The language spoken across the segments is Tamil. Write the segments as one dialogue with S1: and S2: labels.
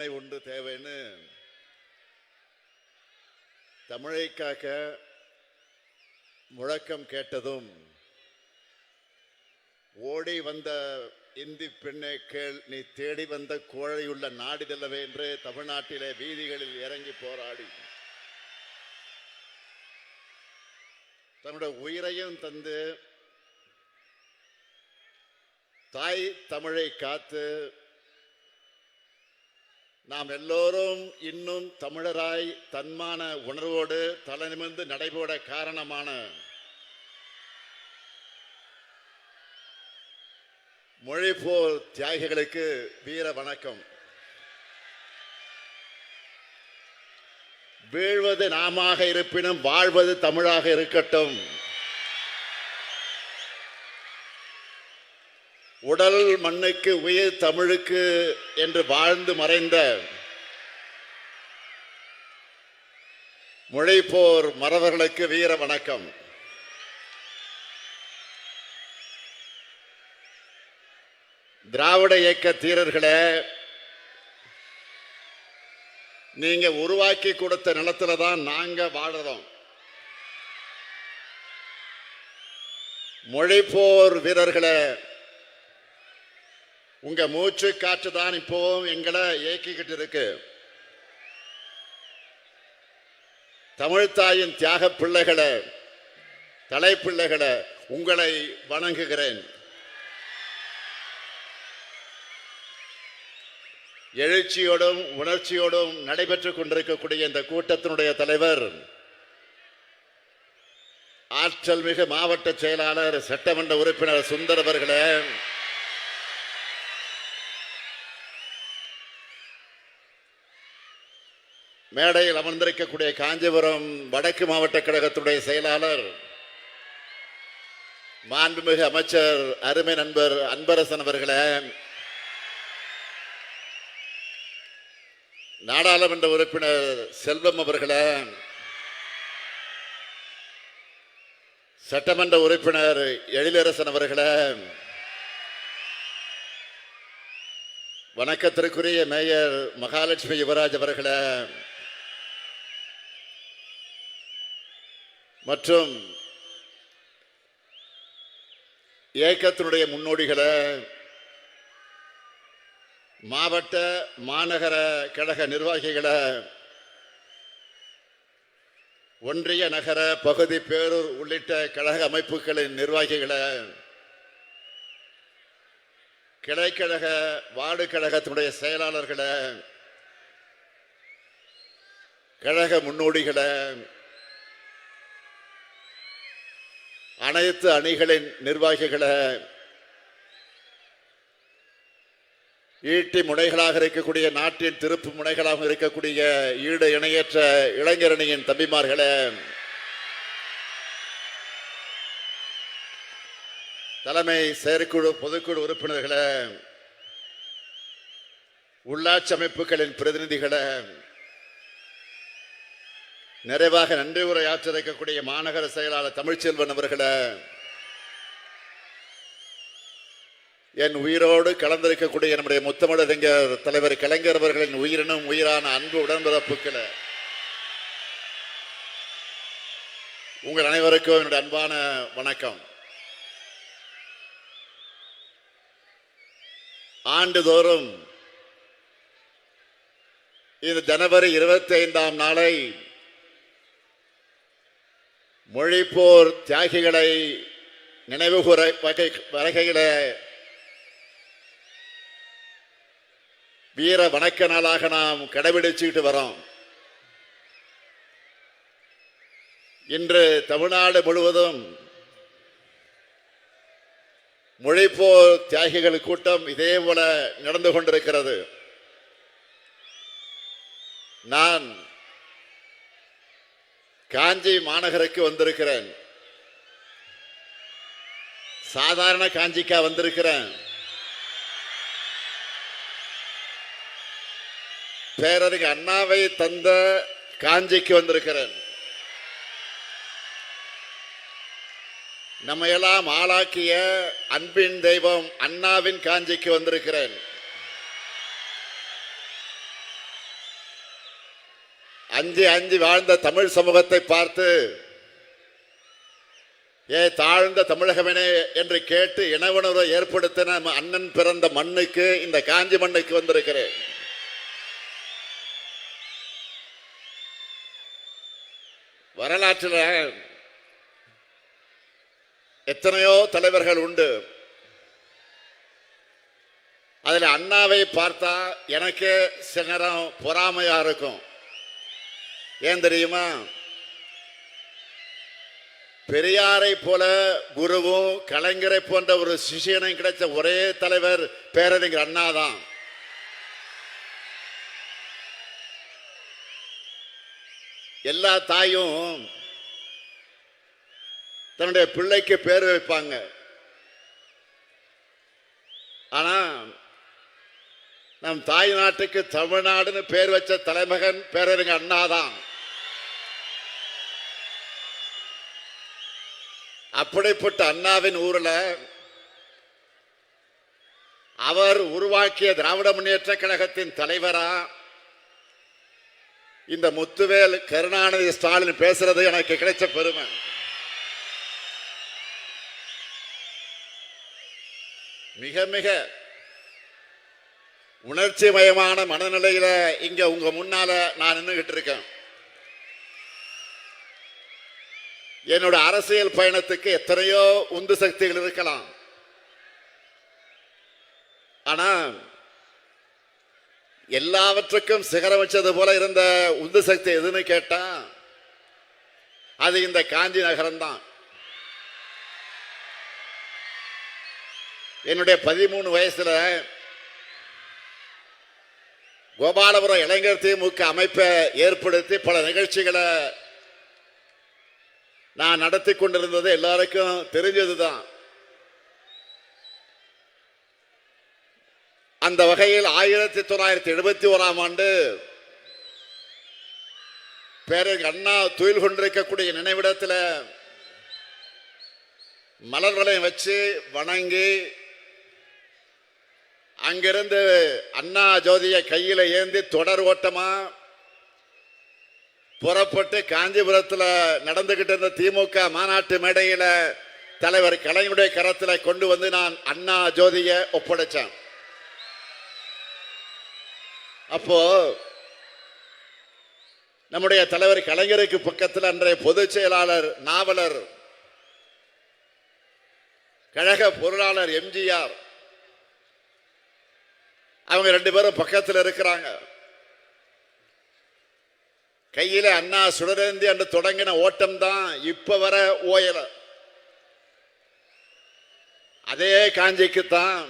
S1: ஒன்று தேவைன்னு தமிழை காக்க முழக்கம் கேட்டதும் ஓடி வந்த இந்தி பெண்ணை கேள், நீ தேடி வந்த கோழையுள்ள நாடிதல்லவே என்று தமிழ்நாட்டிலே வீதிகளில் இறங்கி போராடி தன்னுடைய உயிரையும் தந்து தாய் தமிழை காத்து நாம் எல்லோரும் இன்னும் தமிழராய் தன்மான உணர்வோடு தலைநிமிர்ந்து நடைபோட காரணமான மொழிப்போர் தியாகிகளுக்கு வீர வணக்கம். வீழ்வது நாமாக இருப்பினும் வாழ்வது தமிழாக இருக்கட்டும். உடல் மண்ணுக்கு உயிர் தமிழுக்கு என்று வாழ்ந்து மறைந்த மொழிப்போர் மறவர்களுக்கு வீர வணக்கம். திராவிட இயக்க தீரர்களே, நீங்க உருவாக்கி கொடுத்த நிலத்துல தான் நாங்க வாழறோம். மொழிப்போர் வீரர்களே, உங்க மூச்சு காற்று தான் இப்போ எங்களை இயக்கிக்கிட்டு இருக்கு. தமிழ்தாயின் தியாக பிள்ளைகளை, தலைப்பிள்ளைகளை உங்களை வணங்குகிறேன். எழுச்சியோடும் உணர்ச்சியோடும் நடைபெற்றுக் கொண்டிருக்கக்கூடிய இந்த கூட்டத்தினுடைய தலைவர், ஆற்றல் மிகு மாவட்ட செயலாளர் சட்டமன்ற உறுப்பினர் சுந்தர் அவர்களே, மேடையில் அமர்ந்திருக்கக்கூடிய காஞ்சிபுரம் வடக்கு மாவட்ட கழகத்துடைய செயலாளர் மாண்புமிகு அமைச்சர் அருமை நண்பர் அன்பரசன் அவர்களே, நாடாளுமன்ற உறுப்பினர் செல்வம் அவர்களே, சட்டமன்ற உறுப்பினர் எழிலரசன் அவர்களே, வணக்கத்திற்குரிய மேயர் மகாலட்சுமி யுவராஜ் அவர்களே, மற்றும் இயக்கத்தினுடைய முன்னோடிகளை, மாவட்ட மாநகர கழக நிர்வாகிகளை, ஒன்றிய நகர பகுதி பேரூர் உள்ளிட்ட கழக அமைப்புகளின் நிர்வாகிகளை, கிளைக்கழக வார்டு கழகத்தினுடைய செயலாளர்களை, கழக முன்னோடிகளை, அனைத்து அணிகளின் நிர்வாகிகளை, ஈட்டி முனைகளாக இருக்கக்கூடிய நாட்டின் திருப்பு முனைகளாக இருக்கக்கூடிய ஈடு இணையற்ற இளைஞரணியின் தம்பிமார்களே, தலைமை செயற்குழு பொதுக்குழு உறுப்பினர்களே, உள்ளாட்சி அமைப்புகளின் பிரதிநிதிகளை, நிறைவாக நன்றி உரையாற்ற இருக்கக்கூடிய மாநகர செயலாளர் தமிழ்ச்செல்வன் அவர்களே, என் உயிரோடு கலந்திருக்கக்கூடிய நம்முடைய முத்தமிழறிஞர் தலைவர் கலைஞர் அவர்களின் உயிரினும் உயிரான அன்பு உடன்பிறப்புக்களை, உங்கள் அனைவருக்கும் என்னுடைய அன்பான வணக்கம். ஆண்டுதோறும் இந்த ஜனவரி 25ஆம் நாளை மொழிப்போர் தியாகிகளை நினைவுகூர வகையில வீர வணக்க நாளாக நாம் கடைபிடிச்சுக்கிட்டு வரோம். இன்று தமிழ்நாடு முழுவதும் மொழிப்போர் தியாகிகள் கூட்டம் இதே போல நடந்து கொண்டிருக்கிறது. நான் காஞ்சி மாநகருக்கு வந்திருக்கிறேன். சாதாரண காஞ்சிக்கா வந்திருக்கிறேன்? பேரறிஞர் அண்ணாவை தந்த காஞ்சிக்கு வந்திருக்கிறேன். நம்மையெல்லாம் ஆளாக்கிய அன்பின் தெய்வம் அண்ணாவின் காஞ்சிக்கு வந்திருக்கிறேன். அஞ்சி அஞ்சி வாழ்ந்த தமிழ் சமூகத்தை பார்த்து ஏ தாழ்ந்த தமிழகமனே என்று கேட்டு இனவுணர்வை ஏற்படுத்தின அண்ணன் பிறந்த மண்ணுக்கு, இந்த காஞ்சி மண்ணுக்கு வந்திருக்கிறேன். வரலாற்றில் எத்தனையோ தலைவர்கள் உண்டு. அதில் அண்ணாவை பார்த்தா எனக்கு சில நேரம் பொறாமையா இருக்கும். ஏன் தெரியுமா? பெரியாரை போல குருவும் கலைஞரை போன்ற ஒரு சிஷியனும் கிடைச்ச ஒரே தலைவர் பேரறிஞர் அண்ணா தான். எல்லா தாயும் தன்னுடைய பிள்ளைக்கு பேர் வைப்பாங்க. ஆனா நம் தாய் நாட்டுக்கு தமிழ்நாடுன்னு பேர் வச்ச தலைமகன் பேரறிஞர் அண்ணா தான். அப்படிப்பட்ட அண்ணாவின் ஊர்ல அவர் உருவாக்கிய திராவிட முன்னேற்ற கழகத்தின் தலைவரா இந்த முத்துவேல் கருணாநிதி ஸ்டாலின் பேசுறது எனக்கு கிடைச்ச பெருமை. மிக மிக உணர்ச்சி மயமான மனநிலையில இங்க உங்க முன்னால நான் நின்றுகிட்டு இருக்கேன். என்னோட அரசியல் பயணத்துக்கு எத்தனையோ உந்து சக்திகள் இருக்கலாம். ஆனா எல்லாவற்றுக்கும் சிகரம் வச்சது போல இருந்த உந்து சக்தி எதுன்னு கேட்டா அது இந்த காஞ்சி நகரம் தான். என்னுடைய 13 வயசுல கோபாலபுரம் இளைஞர் திமுக அமைப்பை ஏற்படுத்தி பல நிகழ்ச்சிகளை நான் நடத்தி கொண்டிருந்தது எல்லாருக்கும் தெரிஞ்சதுதான். அந்த வகையில் 1971ஆம் ஆண்டு பேரறிஞர் அண்ணா துயில் கொண்டிருக்கக்கூடிய நினைவிடத்தில் மலர் வளையம் வச்சு வணங்கி அங்கிருந்து அண்ணா ஜோதியை கையில ஏந்தி தொடர் ஓட்டமா புறப்பட்டு காஞ்சிபுரத்தில் நடந்துகிட்டு இருந்த திமுக மாநாட்டு மேடையில தலைவர் கலைஞருடைய கரத்தில் கொண்டு வந்து நான் அண்ணா ஜோதியை ஒப்படைச்சேன். அப்போ நம்முடைய தலைவர் கலைஞருக்கு பக்கத்தில் அன்றைய பொதுச் செயலாளர், நாவலர், கழக பொருளாளர் எம்ஜிஆர் அவங்க 2 பேரும் பக்கத்தில் இருக்கிறாங்க. கையில அண்ணா சுடரேந்தி என்று தொடங்கின ஓட்டம் தான் இப்ப வர ஓயல. அதே காஞ்சிக்குத்தான்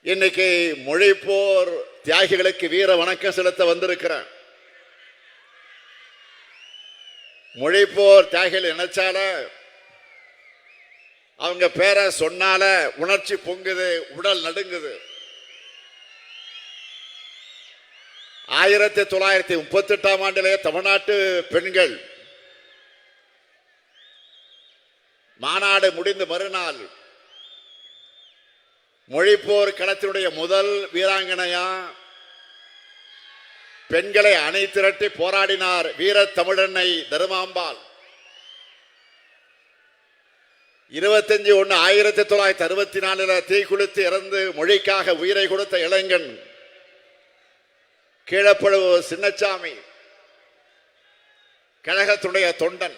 S1: இன்னைக்கு மொழிப்போர் தியாகிகளுக்கு வீர வணக்கம் செலுத்த வந்திருக்கிறேன். மொழிப்போர் தியாகிகள் நினைச்சால, அவங்க பேரை சொன்னால உணர்ச்சி பொங்குது, உடல் நடுங்குது. 1938ஆம் ஆண்டிலே தமிழ்நாட்டு பெண்கள் மாநாடு முடிந்து மறுநாள் மொழிப்போர் களத்தினுடைய முதல் வீராங்கனையா பெண்களை அணி திரட்டி போராடினார் வீர தமிழன்னை தருமாம்பாள். 25/1/1964 தீக்குளித்து இறந்து மொழிக்காக உயிரை கொடுத்த இளைஞன் கீழப்பழுவு சின்னசாமி கழகத்துடைய தொண்டன்.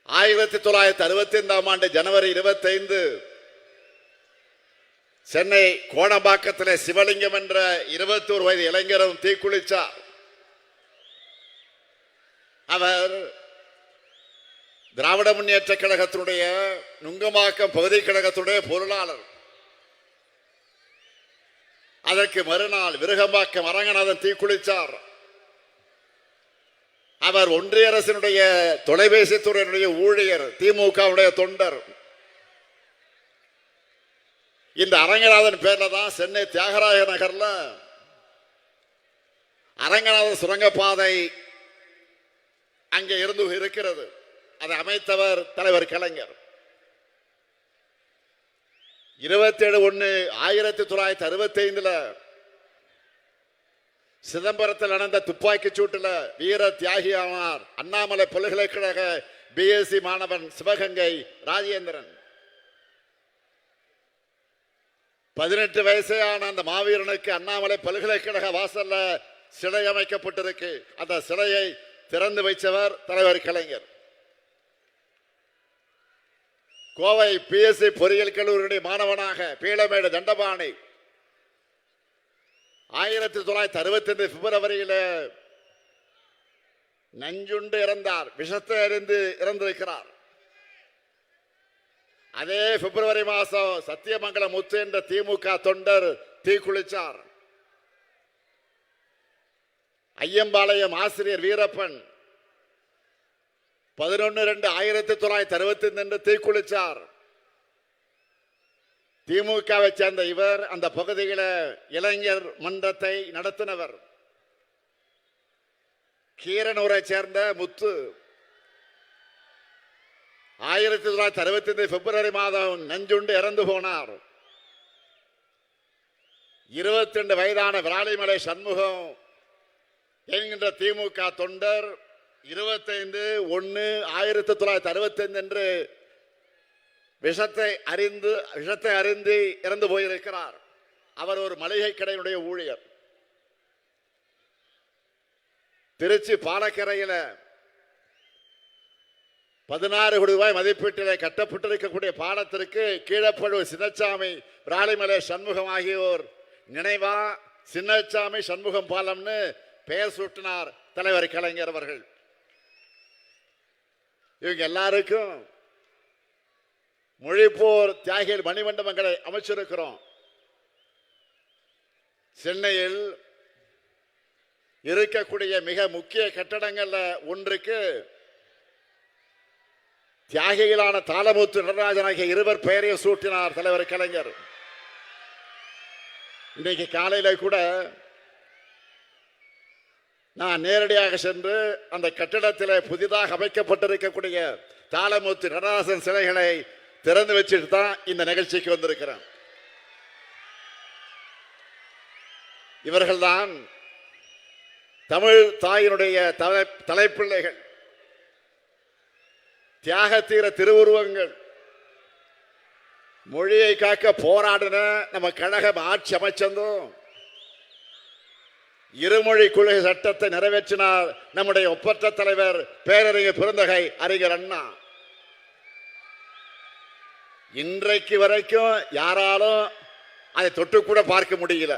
S1: 1965ஆம் ஆண்டு ஜனவரி 25 சென்னை கோணம்பாக்கத்திலே சிவலிங்கம் என்ற 21 வயது இளைஞரும் தீக்குளிச்சார். அவர் திராவிட முன்னேற்ற கழகத்தினுடைய நுங்கம்பாக்கம் பகுதி கழகத்துடைய பொருளாளர். அதற்கு மறுநாள் விருகம்பாக்கம் அரங்கநாதன் தீக்குளிச்சார். அவர் ஒன்றிய அரசினுடைய தொலைபேசி துறையினுடைய ஊழியர், திமுகவுடைய தொண்டர். இந்த அரங்கநாதன் பேர்ல தான் சென்னை தியாகராய நகர்ல அரங்கநாதன் சுரங்கப்பாதை அங்கே இருந்து இருக்கிறது. அதை அமைத்தவர் தலைவர் கலைஞர். 27/1/1965 சிதம்பரத்தில் நடந்த துப்பாக்கிச் சூட்டில் வீர தியாகியானார் அண்ணாமலை பல்கலைக்கழக பிஎஸ்சி மாணவன் சிவகங்கை ராஜேந்திரன். 18 வயசேயான அந்த மாவீரனுக்கு அண்ணாமலை பல்கலைக்கழக வாசல்ல சிலை அமைக்கப்பட்டிருக்கு. அந்த சிலையை திறந்து வைத்தவர் தலைவர் கலைஞர். கோவை பிஎஸ்சி பொறியியல் கல்லூரியுடைய மாணவனாக பீளமேடு தண்டபாணி 1965 பிப்ரவரியில் நஞ்சுண்டு இறந்தார். விஷத்தை அறிந்து இறந்திருக்கிறார். அதே பிப்ரவரி மாதம் சத்தியமங்கலம் முத்து என்ற திமுக தொண்டர் தீக்குளிச்சார். ஐயம்பாளையம் ஆசிரியர் வீரப்பன் 11/2/1965 தீக்குளிச்சார். திமுகவை சேர்ந்த இவர் அந்த பகுதியில் இளைஞர் மன்றத்தை நடத்தினவர். கீரனூரை சேர்ந்த முத்து 1965 பிப்ரவரி மாதம் நஞ்சுண்டு இறந்து போனார். 22 வயதான விராலிமலை சண்முகம் என்கின்ற திமுக தொண்டர் 25/1/1965 விஷத்தை அறிந்து இறந்து போயிருக்கிறார். அவர் ஒரு மளிகை கடையினுடைய ஊழியர். திருச்சி பாலக்கரையில் 16 கோடி ரூபாய் மதிப்பீட்டிலே கட்டப்பட்டிருக்கக்கூடிய பாலத்திற்கு கீழப்பழுவூர் சின்னசாமி விராலிமலை சண்முகம் ஆகியோர் நினைவா சின்னசாமி சண்முகம் பாலம்னு பெயர் சூட்டினார் தலைவர் கலைஞர் அவர்கள். இவங்க எல்லாருக்கும் மொழிப்போர் தியாகிகள் மணிமண்டபங்களை அமைச்சிருக்கிறோம். சென்னையில் இருக்கக்கூடிய மிக முக்கிய கட்டடங்கள்ல ஒன்றுக்கு தியாகிகளான தாளமுத்து நடராஜன் ஆகிய இருவர் பெயரையும் சூட்டினார் தலைவர் கலைஞர். இன்னைக்கு காலையில கூட நான் நேரடியாக சென்று அந்த கட்டிடத்தில் புதிதாக அமைக்கப்பட்டிருக்கக்கூடிய தாளமுத்து நடராஜன் சிலைகளை திறந்து வச்சுட்டு தான் இந்த நிகழ்ச்சிக்கு வந்திருக்கிறேன். இவர்கள்தான் தமிழ் தாயினுடைய தலைப்பிள்ளைகள், தியாக தீர திருவுருவங்கள். மொழியை காக்க போராடின நம்ம கழகம் ஆட்சி அமைச்சதும் இருமொழி கொள்கை சட்டத்தை நிறைவேற்றினார் நம்முடைய ஒப்பற்ற தலைவர் பேரறிஞர் பெருந்தகை அறிஞர் அண்ணா. இன்றைக்கு வரைக்கும் யாராலும் அதை தொட்டு கூட பார்க்க முடியல.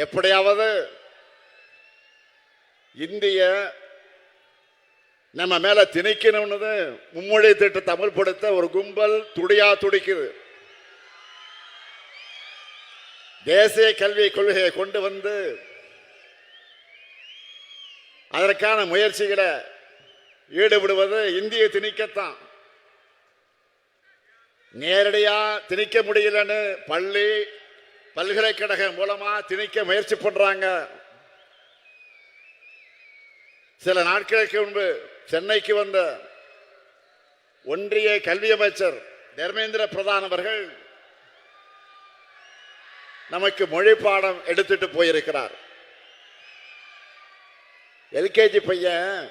S1: எப்படியாவது இந்திய நம்ம மேல திணிக்கணும்னு மும்மொழி திட்டத்தை அமல்படுத்த ஒரு கும்பல் துடிக்குது. தேசிய கல்வி கொள்கையை கொண்டு வந்து அதற்கான முயற்சிகளை ஈடுபடுவது இந்திய திணிக்கத்தான். நேரடியா திணிக்க முடியலன்னு பள்ளி பல்கலைக்கழகம் மூலமா திணிக்க முயற்சி பண்றாங்க. சில நாட்களுக்கு முன்பு சென்னைக்கு வந்த ஒன்றிய கல்வி அமைச்சர் தர்மேந்திர பிரதான் அவர்கள் நமக்கு மொழி பாடம் எடுத்துட்டு போயிருக்கிறார். எல்கேஜி பையன்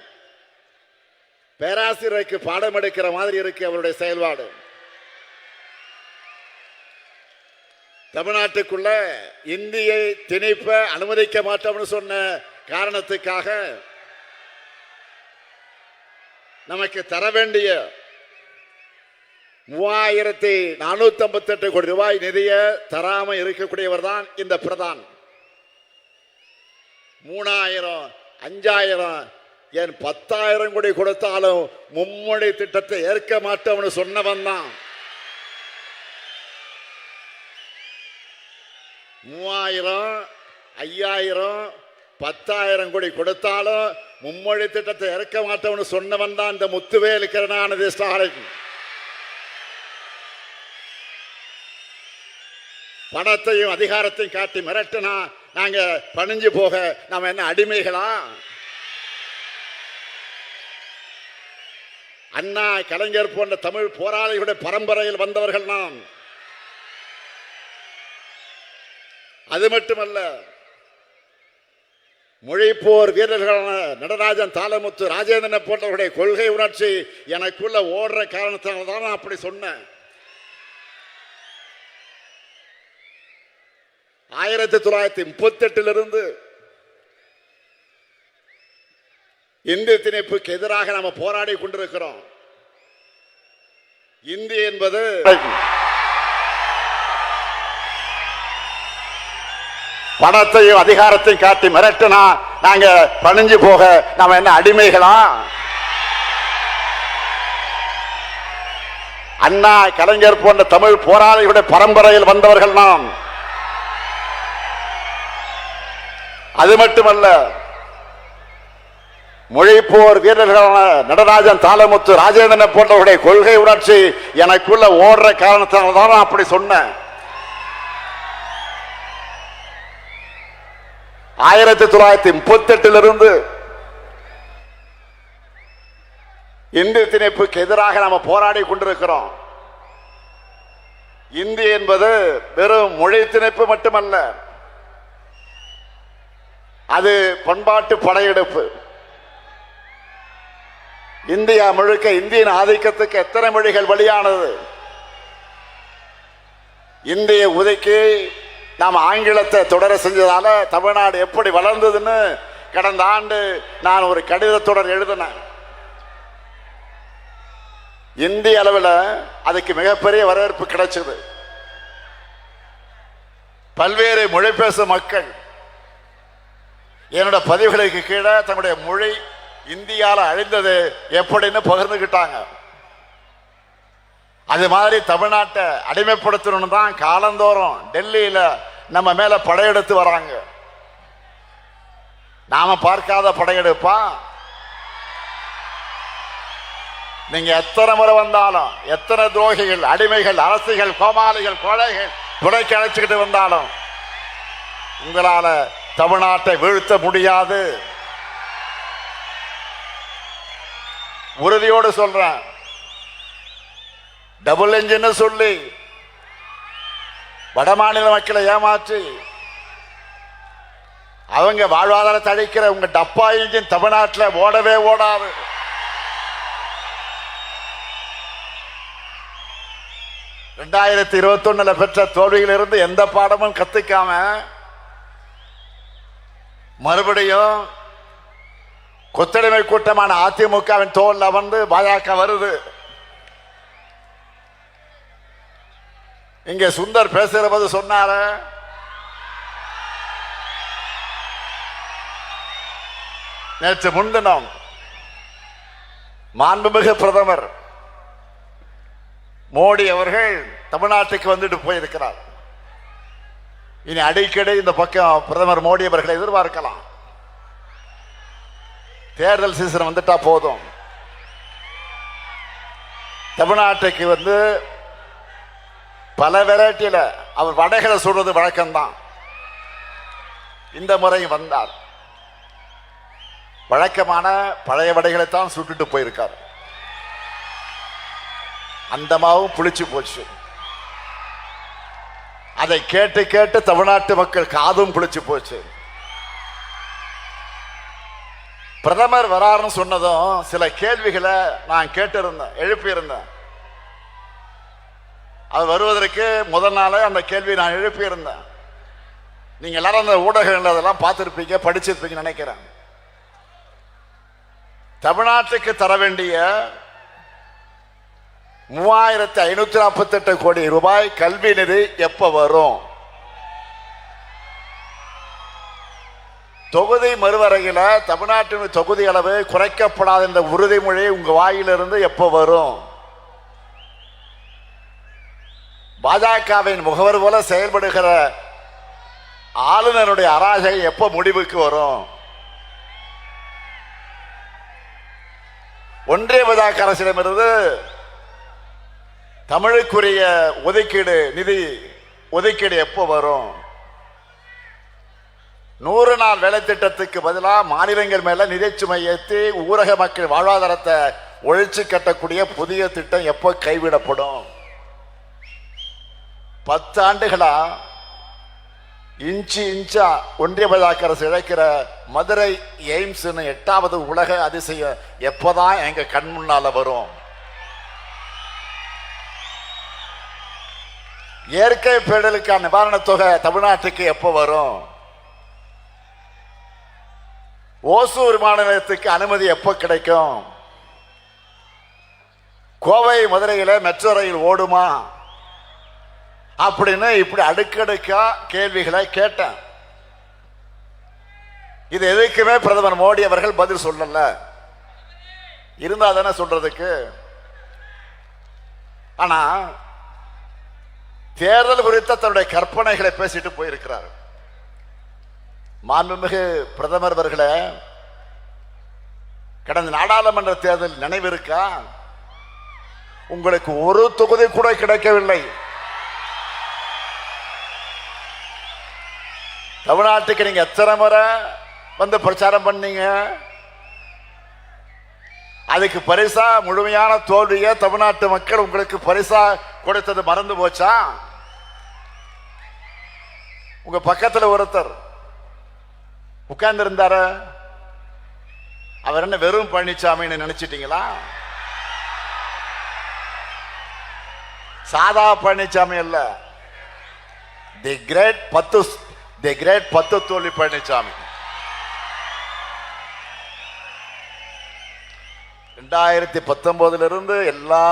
S1: பேராசிரியருக்கு பாடம் எடுக்கிற மாதிரி இருக்கு அவருடைய செயல்பாடு. தமிழ்நாட்டுக்குள்ள இந்தியை திணிப்ப அனுமதிக்க மாட்டோம்னு சொன்ன காரணத்துக்காக நமக்கு தர வேண்டிய 3458 கோடி ரூபாய் நிதியை தராம இருக்கக்கூடியவர் தான் இந்த பிரதான். 3000 5000 ஏன் 10,000 கோடி கொடுத்தாலும் மும்மொழி திட்டத்தை ஏற்க மாட்டோம்னு சொன்னவன் தான். 3000 5000 10,000 கோடி கொடுத்தாலும் மும்மொழி திட்டத்தை ஏற்க மாட்டோம்னு சொன்னவன் தான் இந்த முத்துவேல் கருணாநிதி ஸ்டாலின். பணத்தையும் அதிகாரத்தையும் காட்டி மிரட்டினா நாங்க பணிஞ்சு போக நாம என்ன அடிமைகளா? அண்ணா கலைஞர் போன்ற தமிழ் போராளிகளுடைய பரம்பரையில் வந்தவர்கள் நாம். அது மட்டுமல்ல, மொழிப்போர் வீரர்களான நடராஜன், தாளமுத்து, ராஜேந்திரன் போன்றவருடைய கொள்கை உணர்ச்சி எனக்குள்ள ஓடுற காரணத்தால் தான் நான் அப்படி சொன்னேன். 1938 இந்திய திணிப்புக்கு எதிராக நாம போராடி கொண்டிருக்கிறோம். இந்தி என்பது பணத்தையும் அதிகாரத்தையும் காட்டி மிரட்டினா நாங்க பணிஞ்சு போக நாம என்ன அடிமைகளா? அண்ணா, கலைஞர் போன்ற தமிழ் போராளிகளுடைய பரம்பரையில் வந்தவர்கள் நாம். அது மட்டுமல்ல, மொழிப்போர் வீரர்களான நடராஜன், தாளமுத்து, ராஜேந்திரன் போன்றவருடைய கொள்கை உணர்ச்சி எனக்குள்ள ஓடுற காரணத்தால் தான் நான் அப்படி சொன்னேன். 1938 இந்திய திணிப்புக்கு எதிராக நாம போராடி கொண்டிருக்கிறோம். இந்தி என்பது வெறும் மொழி திணிப்பு மட்டுமல்ல, அது பண்பாட்டு படையெடுப்பு. இந்தியா முழுக்க இந்தியின் ஆதிக்கத்துக்கு எத்தனை மொழிகள் வழியானது. இந்திய உதைக்கு நாம் ஆங்கிலத்தை தொடர செஞ்சதால தமிழ்நாடு எப்படி வளர்ந்ததுன்னு கடந்த ஆண்டு நான் ஒரு கடிதத்துடன் எழுதினேன். இந்திய அளவில் அதுக்கு மிகப்பெரிய வரவேற்பு கிடைச்சது. பல்வேறு மொழி பேசும் மக்கள் என்னோட பதிவுகளுக்கு கீழே தன்னுடைய மொழி இந்தியால அழிந்தது எப்படின்னு பகிர்ந்துகிட்டாங்க. அது மாதிரி தமிழ்நாட்டை அடிமைப்படுத்தணும் தான் காலந்தோறும் டெல்லியில நம்ம மேல படையெடுத்து வராங்க. நாம பார்க்காத படையெடுப்பா? நீங்க எத்தனை முறை வந்தாலும், எத்தனை துரோகிகள், அடிமைகள், அரசிகள், கோமாளிகள், கொலைகள் துணைக்கு அழைச்சுக்கிட்டு வந்தாலும் உங்களால தமிழ்நாட்டை வீழ்த்த முடியாது. உறுதியோடு சொல்றேன். டபுள் என்ஜின் சொல்லி வடமாநில மக்களை ஏமாற்றி அவங்க வாழ்வாதாரத்தை அழிக்கிற உங்க டப்பா இன்ஜின் தமிழ்நாட்டில் ஓடவே ஓடாது. ரெண்டாயிரத்தி 21 பெற்ற தோல்வியிலிருந்து எந்த பாடமும் கத்துக்காம மறுபடியும் கொத்தடிமை கூட்டமான அதிமுகவின் தோல்ல வந்து பாஜக வருது. இங்க சுந்தர் பேசுகிற போது சொன்னார, நேற்று முன்தினம் மாண்புமிகு பிரதமர் மோடி அவர்கள் தமிழ்நாட்டுக்கு வந்துட்டு போயிருக்கிறார். இனி அடிக்கடி இந்த பக்கம் பிரதமர் மோடி அவர்களை எதிர்பார்க்கலாம். தேர்தல் சீசன் வந்துட்டா போதும். தமிழ்நாட்டுக்கு வந்து பல வெரைட்டியில அவர் வடைகளை சொல்றது வழக்கம்தான். இந்த முறை வந்தார், வழக்கமான பழைய வடைகளைத்தான் சுட்டுட்டு போயிருக்கார். அந்த மாவும் புளிச்சு போச்சு. அதை கேட்டு கேட்டு தமிழ்நாட்டு மக்கள் காதும் புளிச்சு போச்சு. பிரதமர் வராருன்னு சொன்னதும் சில கேள்விகளை நான் கேட்டிருந்தேன், எழுப்பியிருந்தேன். அவர் வருவதற்கு முதல் நாளே அந்த கேள்வி நான் எழுப்பியிருந்தேன். நீங்க எல்லாரும் அந்த ஊடகங்கள் அதெல்லாம் பார்த்துருப்பீங்க, படிச்சிருப்பீங்க நினைக்கிறேன். தமிழ்நாட்டுக்கு தர வேண்டிய 3548 கோடி ரூபாய் கல்வி நிதி எப்ப வரும்? தொகுதி மறுவரையில தமிழ்நாட்டின் தொகுதி அளவு குறைக்கப்படாத இந்த உறுதிமொழி உங்க வாயிலிருந்து எப்ப வரும்? பாஜகவின் முகவர் போல செயல்படுகிற ஆளுநருடைய அராஜகம் எப்ப முடிவுக்கு வரும்? ஒன்றிய பாஜக அரசிடமிருந்து தமிழுக்குரிய ஒதுக்கீடு நிதி ஒதுக்கீடு எப்போ வரும்? 100 நாள் வேலை திட்டத்துக்கு பதிலாக மாநிலங்கள் மேல நிதி சுமை ஏற்றி ஊரக மக்கள் வாழ்வாதாரத்தை ஒழிச்சு கட்டக்கூடிய புதிய திட்டம் எப்போ கைவிடப்படும்? 10 ஆண்டுகளா இன்ச்சு இன்ச்சா ஒன்றிய பாஜக அரசு இழைக்கிற மதுரை எய்ம்ஸ் 8வது உலக அதிசயம் எப்பதான் எங்க கண் முன்னால வரும்? இயற்கை பேரிடருக்கான நிவாரண தொகை தமிழ்நாட்டுக்கு எப்போ வரும்? ஓசூர் விமான நிலையத்துக்கு அனுமதி எப்போ கிடைக்கும்? கோவை மதுரையில மெட்ரோ ரயில் ஓடுமா? அப்படின்னு இப்படி அடுக்கடுக்கா கேள்விகளை கேட்டேன். இது எதுக்குமே பிரதமர் மோடி அவர்கள் பதில் சொல்லல. இருந்தா தானே சொல்றதுக்கு. ஆனா தேர்தல் குறித்த தன்னுடைய கற்பனைகளை பேசிட்டு போயிருக்கிறார். மாண்புமிகு பிரதமர் அவர்களே, கடந்த நாடாளுமன்ற தேர்தல் நினைவு இருக்கா? உங்களுக்கு ஒரு தொகுதி கூட கிடைக்கவில்லை. தமிழ்நாட்டுக்கு நீங்க எத்தனை முறை வந்து பிரச்சாரம் பண்ணீங்க? அதுக்கு பரிசா முழுமையான தோல்வியை தமிழ்நாட்டு மக்கள் உங்களுக்கு பரிசா கொடுத்தது மறந்து போச்சா? உங்க பக்கத்துல ஒருத்தர் உட்கார்ந்து இருந்தாரு, அவர் என்ன வெறும் பழனிசாமின்னு நினைச்சிட்டீங்களா? சாதா பழனிசாமி அல்ல, தி கிரேட் 10 தோல்வி பழனிசாமி. 2019 இருந்து எல்லா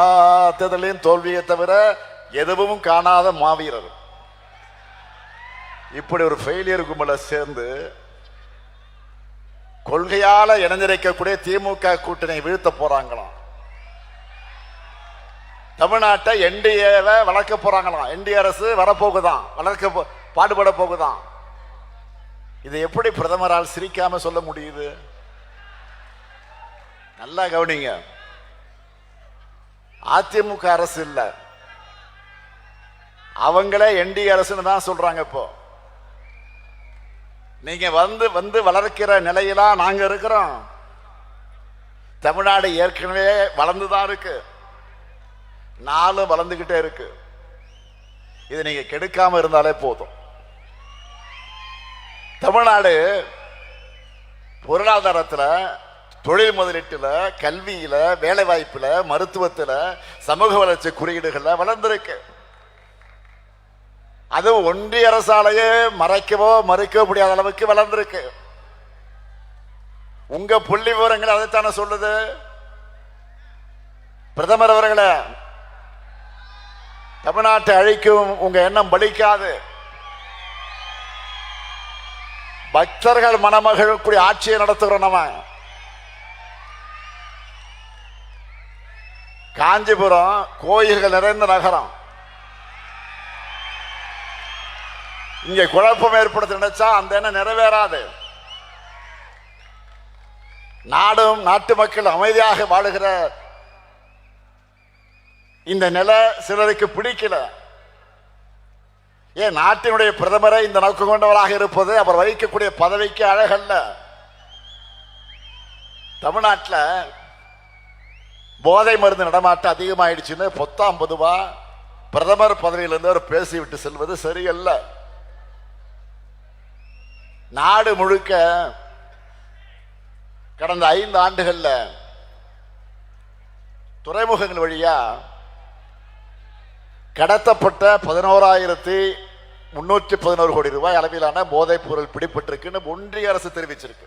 S1: தேர்தலையும் தோல்வியை தவிர எதுவும் காணாத மாவீரர். இப்படி ஒரு ஃபெயிலியர் கும்பல சேர்ந்து கொள்கையால இணைந்திருக்கக்கூடிய திமுக கூட்டணி வீழ்த்த போறாங்களாம். தமிழ்நாட்டை என்டிஏவை வளர்க்க போறாங்களாம். என்டிஏ அரசு வரப்போகுதான், வளர்க்க பாடுபட போகுதான். இது எப்படி பிரதமரால் சிரிக்காம சொல்ல முடியுது? நல்லா கவனிங்க. அதிமுக அரசு இல்ல, அவங்களே என்டிஏ அரசுன்னு தான் சொல்றாங்க. இப்போ நீங்க வந்து வந்து வளர்க்கிற நிலையில நாங்க இருக்கிறோம். தமிழ்நாடு ஏற்கனவே வளர்ந்துதான் இருக்கு, நாளும் வளர்ந்துகிட்டே இருக்கு. இது நீங்க கெடுக்காம இருந்தாலே போதும். தமிழ்நாடு பொருளாதாரத்துல, தொழில் முதலீட்டுல, கல்வியில, வேலை வாய்ப்புல, மருத்துவத்துல, சமூக வளர்ச்சி குறியீடுகள்ல வளர்ந்திருக்கு. அது ஒன்றிய அரசாலேயே மறைக்கவோ மறுக்கவோ முடியாத அளவுக்கு வளர்ந்திருக்கு. உங்க புள்ளி விவரங்கள் அதைத்தானே சொல்லுது. பிரதமர் அவர்களே, தமிழ்நாட்டை அழிக்கும் உங்க எண்ணம் பலிக்காது. பக்தர்கள் மணமகள் கூடிய ஆட்சியை நடத்துகிறோம். நம்ம காஞ்சிபுரம் கோயில்கள் நிறைந்த நகரம். இங்க குழப்பம் ஏற்படுத்த நினைச்சா அந்த எண்ணம் நிறைவேறாது. நாடும் நாட்டு மக்கள் அமைதியாக வாழுகிற இந்த நிலை சிலருக்கு பிடிக்கல. ஏன் நாட்டினுடைய பிரதமரை இந்த நோக்கம் கொண்டவராக இருப்பது அவர் வகிக்கக்கூடிய பதவிக்கு அழகல்ல. தமிழ்நாட்டில் போதை மருந்து நடமாட்டம் அதிகமாயிடுச்சுன்னு பொதுவா பிரதமர் பதவியிலிருந்து அவர் பேசிவிட்டு செல்வது சரியல்ல. நாடு முழுக்க கடந்த 5 ஆண்டுகள்ல துறைமுகங்கள் வழியா கடத்தப்பட்ட 11,311 கோடி ரூபாய் அளவிலான போதைப் பொருள் பிடிபட்டிருக்குன்னு ஒன்றிய அரசு தெரிவிச்சிருக்கு.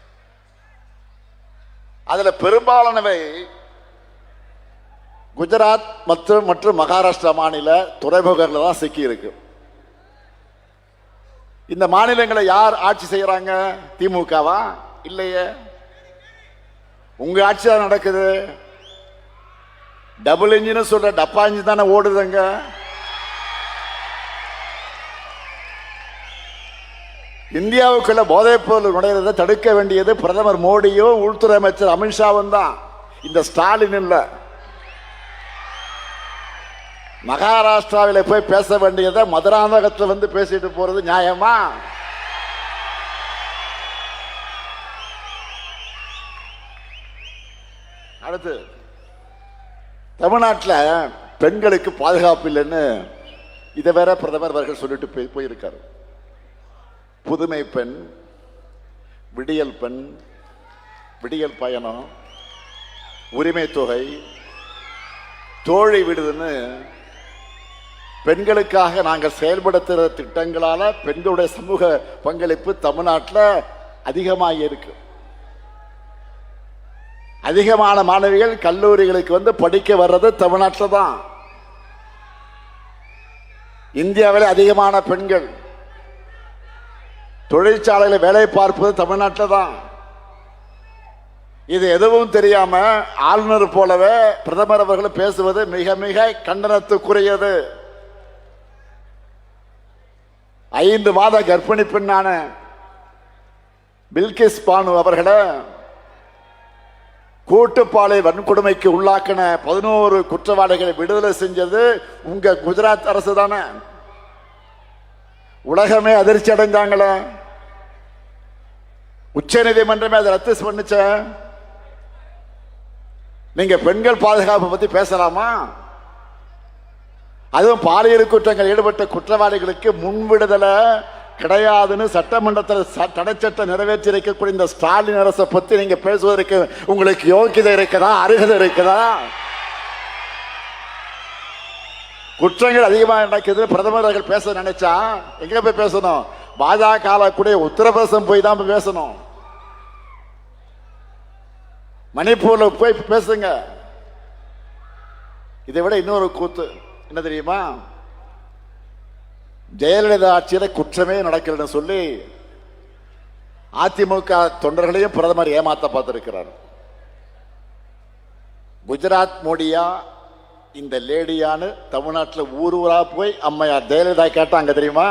S1: அதுல பெரும்பாலானவை குஜராத் மற்றும் மகாராஷ்டிரா மாநில துறைமுகங்கள் தான் சிக்கி இருக்கு. இந்த மாநிலங்களை யார் ஆட்சி செய்யறாங்க? திமுகவா? இல்லையே, உங்க ஆட்சி தான் நடக்குது. டபுள் இன்ஜின் சொல்ற டப்பா இன்ஜின் தானே ஓடுதுங்க. இந்தியாவுக்குள்ள போதைப் பொருள் நுழைறதை தடுக்க வேண்டியது பிரதமர் மோடியும் உள்துறை அமைச்சர் அமித்ஷாவும் தான், இந்த ஸ்டாலின் இல்ல. மகாராஷ்டிராவில் போய் பேச வேண்டியதை மதுராந்தகத்தில் வந்து பேசிட்டு போறது நியாயமா? அடுத்து தமிழ்நாட்டில் பெண்களுக்கு பாதுகாப்பு இல்லைன்னு இதை வேற பிரதமர் அவர்கள் சொல்லிட்டு போயிருக்காரு. புதுமை பெண், விடியல் பெண், விடியல் பயணம், உரிமை தொகை, தோழி விடுதுன்னு பெண்களுக்காக நாங்கள் செயல்படுத்துகிற திட்டங்களால பெண்களுடைய சமூக பங்களிப்பு தமிழ்நாட்டில் அதிகமாக இருக்கு. அதிகமான மாணவிகள் கல்லூரிகளுக்கு வந்து படிக்க வர்றது தமிழ்நாட்டில் தான். இந்தியாவில் அதிகமான பெண்கள் தொழிற்சாலையில் வேலை பார்ப்பது தமிழ்நாட்டில் தான். இது எதுவும் தெரியாம ஆளுநர் போலவே பிரதமர் அவர்கள் பேசுவது மிக மிக கண்டனத்துக்குரியது. 5 மாத கர்ப்பிணி பெண்ணான பில்கிஸ் பானு அவர்களை கூட்டுப்பாலை வன்கொடுமைக்கு உள்ளாக்கின 11 குற்றவாளிகளை விடுதலை செஞ்சது உங்க குஜராத் அரசு தானே. உலகமே அதிர்ச்சி அடைஞ்சாங்களே. உச்ச நீதிமன்றமே அதை ரத்து பண்ணுச்ச. நீங்க பெண்கள் பாதுகாப்பு பத்தி பேசலாமா? அதுவும் பாலியல் குற்றங்கள் ஈடுபட்ட குற்றவாளிகளுக்கு முன்விடுதலை கிடையாதுன்னு சட்டமன்றத்தில் தடை சட்டம் நிறைவேற்றி இருக்கக்கூடிய இந்த ஸ்டாலின் அரசை பத்தி நீங்க பேசுவதற்கு உங்களுக்கு யோகியதை இருக்குதா, அருகதை இருக்குதா? குற்றங்கள் அதிகமாக நடக்குது பிரதமர் அவர்கள் பேச நினைச்சா எங்க போய் பேசணும்? பாஜக கூட உத்தரப்பிரதேசம் போய் தான் பேசணும். மணிப்பூர்ல போய் பேசுங்க. இதை விட இன்னொரு கூத்து என்ன தெரியுமா? ஜெயலலிதா ஆட்சியில குற்றமே நடக்கலன்னு சொல்லி அதிமுக தொண்டர்களையும் பிரதமர் ஏமாத்த பார்த்திருக்கிறார். குஜராத் மோடியா இந்த லேடியான்னு தமிழ்நாட்டில் ஊர் ஊரா போய் அம்மையார் ஜெயலலிதா கேட்டாங்க தெரியுமா?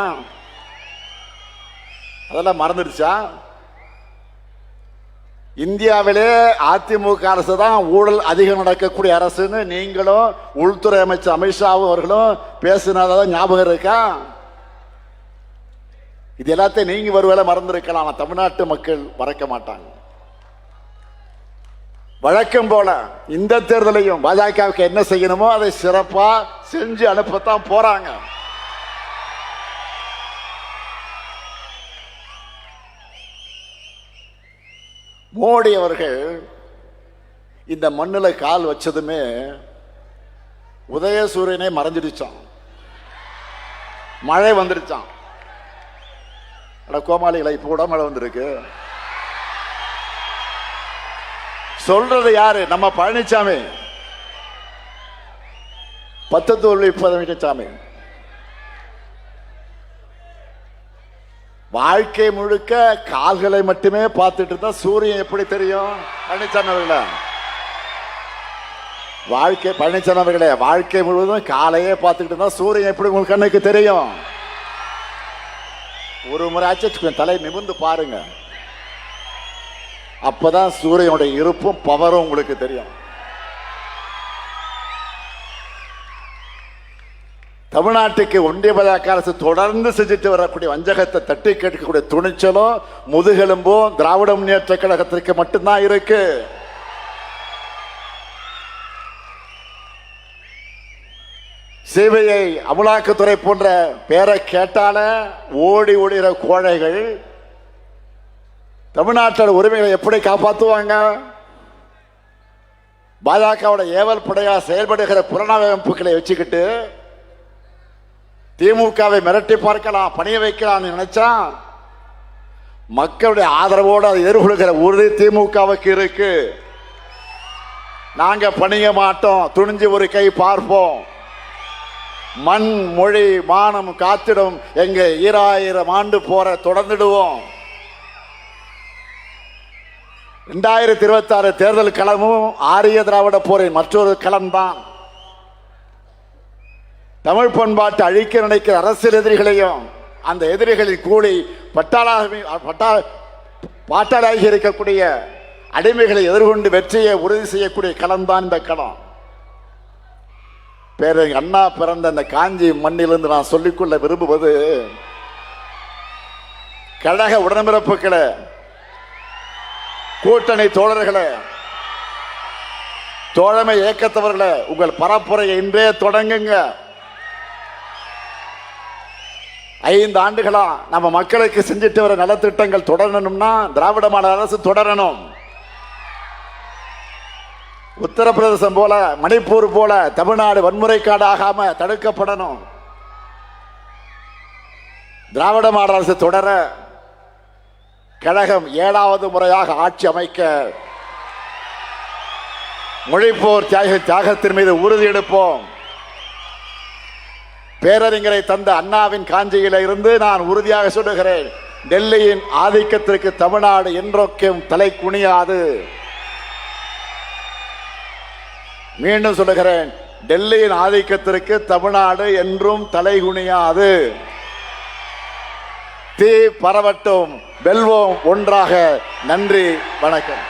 S1: அதெல்லாம் மறந்துடுச்சா? இந்தியாவிலே அதிமுக அரசு தான் ஊழல் அதிகம் நடக்கக்கூடிய அரசுன்னு நீங்களும் உள்துறை அமைச்சர் அமித்ஷா அவர்களும் பேசினதான் ஞாபகம் இருக்கா? இது எல்லாத்தையும் நீங்க ஒருவேளை மறந்திருக்கலாம். தமிழ்நாட்டு மக்கள் மறக்க மாட்டாங்க. வழக்கம் போல இந்த தேர்தலையும் பாஜகவுக்கு என்ன செய்யணுமோ அதை சிறப்பா செஞ்சு அனுப்பத்தான் போறாங்க. மோடி அவர்கள் இந்த மண்ணில் கால் வச்சதுமே உதயசூரியனே மறைஞ்சிடுச்சான், மழை வந்துடுச்சான். கோமாளிகளை இப்ப கூட மழை வந்திருக்கு. சொல்றது யாரு? நம்ம பழனிசாமி, 10 தோல்வி 30 சாமி. வாழ்க்கை முழுக்க கால்களை மட்டுமே பார்த்துட்டு இருந்தா சூரியன் எப்படி தெரியும்? பழனிசாமி அவர்களே, பழனிசாமி அவர்களே, வாழ்க்கை முழுவதும் காலையே பார்த்துக்கிட்டு இருந்தா சூரியன் எப்படி உங்களுக்கு கண்ணுக்கு தெரியும்? ஒரு முறை ஆச்சு தலை நிமிர்ந்து பாருங்க, அப்பதான் சூரியனுடைய இருப்பும் பவரும் உங்களுக்கு தெரியும். தமிழ்நாட்டுக்கு ஒன்றிய பாஜக அரசு தொடர்ந்து செஞ்சுட்டு வரக்கூடிய வஞ்சகத்தை தட்டி கேட்கக்கூடிய துணிச்சலும் முதுகெலும்பும் திராவிட முன்னேற்ற கழகத்திற்கு மட்டும்தான் இருக்கு. சிபிஐ, அமலாக்கத்துறை போன்ற பேரை கேட்டால ஓடி ஓடுகிற கோழைகள் தமிழ்நாட்டோட உரிமைகளை எப்படி காப்பாற்றுவாங்க? பாஜகவோட ஏவல் படையா செயல்படுகிற புலனாய்வுகளை வச்சுக்கிட்டு திமுகவை மிரட்டி பார்க்கலாம், பணிய வைக்கலாம் நினைச்சா மக்களுடைய ஆதரவோடு அதை எதிர்கொள்கிற உறுதி திமுகவுக்கு இருக்கு. நாங்க பணிய மாட்டோம், துணிஞ்சு ஒரு கை பார்ப்போம். மண் மொழி மானம் காத்திடும் எங்க 2000 ஆண்டு போற தொடர்ந்துடுவோம். 2026 தேர்தல் களமும் ஆரிய திராவிட போரின் மற்றொரு களம்தான். தமிழ் பண்பாட்டு அழிக்க நினைக்கிற அரசியல் எதிரிகளையும் அந்த எதிரிகளின் கூலி பாட்டாளாகி இருக்கக்கூடிய அடிமைகளை எதிர்கொண்டு வெற்றியை உறுதி செய்யக்கூடிய களம்தான் இந்த களம். பேரறிஞர் அண்ணா பிறந்த அந்த காஞ்சி மண்ணிலிருந்து நான் சொல்லிக்கொள்ள விரும்புவது, கழக உடன்பிறப்புகளே, கூட்டணி தோழர்களே, தோழமை இயக்கத்தவர்களே, உங்கள் பரப்புரையை இன்றே தொடங்குங்க. 5 ஆண்டுகளா நம்ம மக்களுக்கு செஞ்சுட்டு வர நலத்திட்டங்கள் தொடரணும்னா திராவிட மாடல் அரசு தொடரணும். உத்தரப்பிரதேசம் போல, மணிப்பூர் போல தமிழ்நாடு வன்முறை காடாகாம தடுக்கப்படணும். திராவிட மாடல் அரசு தொடர கழகம் 7வது முறையாக ஆட்சி அமைக்க மொழிப்போர் தியாகத்தின் மீது உறுதி எடுப்போம். பேரறிஞரை தந்த அண்ணாவின் காஞ்சியில இருந்து நான் உறுதியாக சொல்லுகிறேன், டெல்லியின் ஆதிக்கத்திற்கு தமிழ்நாடு என்றொக்கும் தலை குனியாது. மீண்டும் சொல்லுகிறேன், டெல்லியின் ஆதிக்கத்திற்கு தமிழ்நாடு என்றும் தலை குனியாது. தீ பரவட்டும், வெல்வோம் ஒன்றாக. நன்றி, வணக்கம்.